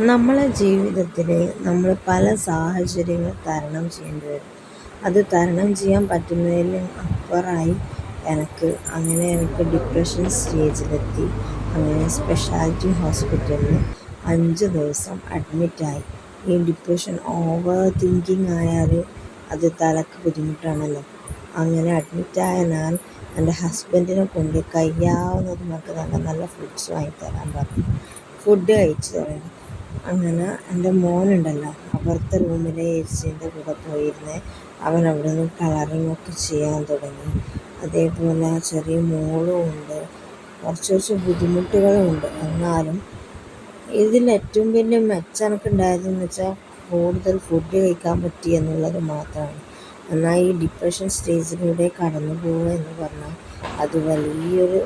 നമ്മളെ ജീവിതത്തിൽ നമ്മൾ പല സാഹചര്യങ്ങൾ തരണം ചെയ്യേണ്ടി വരും. അത് തരണം ചെയ്യാൻ പറ്റുന്നതിലും അപ്പുറമായി എനിക്ക് ഡിപ്രഷൻ സ്റ്റേജിലെത്തി. അങ്ങനെ സ്പെഷ്യാലിറ്റി ഹോസ്പിറ്റലിൽ 5 ദിവസം അഡ്മിറ്റായി. ഈ ഡിപ്രഷൻ ഓവർ തിങ്കിങ് ആയാൽ അത് തലക്ക് ബുദ്ധിമുട്ടാണല്ലോ. അങ്ങനെ അഡ്മിറ്റായ ഞാൻ എൻ്റെ ഹസ്ബൻഡിനെ കൊണ്ട് കഴിയാവുന്നത് നമുക്ക് നല്ല നല്ല ഫുഡ്സ് വാങ്ങിത്തരാൻ പറഞ്ഞു. ഫുഡ് കഴിച്ചു തുടങ്ങി. അങ്ങനെ എൻ്റെ മോനുണ്ടല്ലോ, അപ്പുറത്തെ റൂമിലെ ഏച്ചിൻ്റെ കൂടെ പോയിരുന്ന് അവൻ അവിടെ നിന്ന് കളറിങ്ങൊക്കെ ചെയ്യാൻ തുടങ്ങി. അതേപോലെ ചെറിയ മോളും ഉണ്ട്. കുറച്ച് ബുദ്ധിമുട്ടുകളുണ്ട്. എന്നാലും ഇതിലേറ്റവും വലിയ മെച്ചം എനിക്കുണ്ടായതെന്ന് വെച്ചാൽ കൂടുതൽ ഫുഡ് കഴിക്കാൻ പറ്റി എന്നുള്ളത് മാത്രമാണ്. എന്നാൽ ഈ ഡിപ്രഷൻ സ്റ്റേജിലൂടെ കടന്നു പോവുക എന്ന് പറഞ്ഞാൽ അത് വലിയൊരു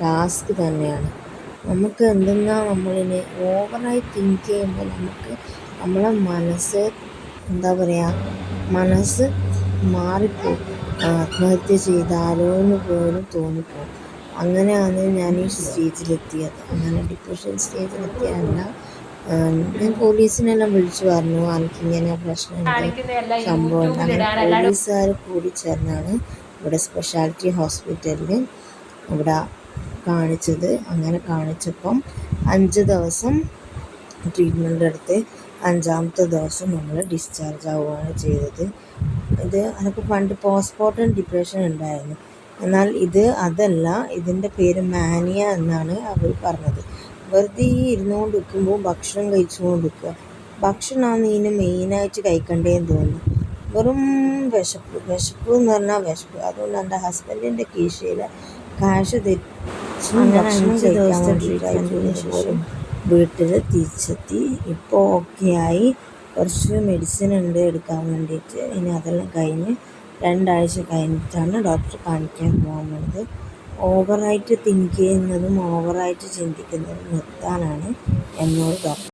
ടാസ്ക് തന്നെയാണ്. നമുക്ക് എന്തെന്നാൽ നമ്മളിനെ ഓവറായി തിങ്ക് ചെയ്യുമ്പോൾ നമ്മളെ മനസ്സ് മാറിപ്പോവും. ആത്മഹത്യ ചെയ്താലോ എന്ന് പോലും തോന്നിപ്പോവും. അങ്ങനെയാണ് ഞാൻ ഈ സ്റ്റേജിലെത്തിയത്. അങ്ങനെ ഡിപ്രഷൻ സ്റ്റേജിലെത്തിയല്ല, ഞാൻ പോലീസിനെല്ലാം വിളിച്ചു പറഞ്ഞു എനിക്കിങ്ങനെ പ്രശ്നമുണ്ട്, സംഭവമുണ്ട്. അങ്ങനെ പോലീസുകാർ കൂടി ചേർന്നാണ് ഇവിടെ സ്പെഷ്യാലിറ്റി ഹോസ്പിറ്റലിൽ ഇവിടെ കാണിച്ചത്. അങ്ങനെ കാണിച്ചപ്പം 5 ദിവസം ട്രീറ്റ്മെൻ്റ് എടുത്ത് 5ാമത്തെ ദിവസം നമ്മൾ ഡിസ്ചാർജ് ആവുകയാണ് ചെയ്തത്. ഇത് എനിക്ക് പണ്ട് പോസ്റ്റ്മോർട്ടം ഡിപ്രഷൻ ഉണ്ടായിരുന്നു. എന്നാൽ അതല്ല, ഇതിൻ്റെ പേര് മാനിയ എന്നാണ് അവർ പറഞ്ഞത്. വെറുതെ ഇരുന്നുകൊണ്ട് നിൽക്കുമ്പോൾ ഭക്ഷണം കഴിച്ചുകൊണ്ട് നിൽക്കുക. ഭക്ഷണമാണ് ഇതിന് മെയിനായിട്ട് കഴിക്കണ്ടേന്ന് തോന്നുന്നു. വെറും വിശപ്പ് എന്ന് പറഞ്ഞാൽ വിശപ്പ്. അതുകൊണ്ട് എൻ്റെ ഹസ്ബൻഡിൻ്റെ കീശയിൽ കാശ് തെറ്റി അങ്ങനെ 5 ദിവസത്തെ ട്രീറ്റ്മെൻറ്റിന് ശേഷം വീട്ടിൽ തിരിച്ചെത്തി. ഇപ്പോൾ ഓക്കെ ആയി. കുറച്ച് മെഡിസിൻ ഉണ്ട് എടുക്കാൻ വേണ്ടിയിട്ട്. ഇനി അതെല്ലാം കഴിഞ്ഞ് 2 ആഴ്ച കഴിഞ്ഞിട്ടാണ് ഡോക്ടറെ കാണിക്കാൻ പോകുന്നത്. ഓവറായിട്ട് തിങ്ക് ചെയ്യുന്നതും ഓവറായിട്ട് ചിന്തിക്കുന്നതും നിർത്താനാണ് എന്നോട് ഡോക്ടർ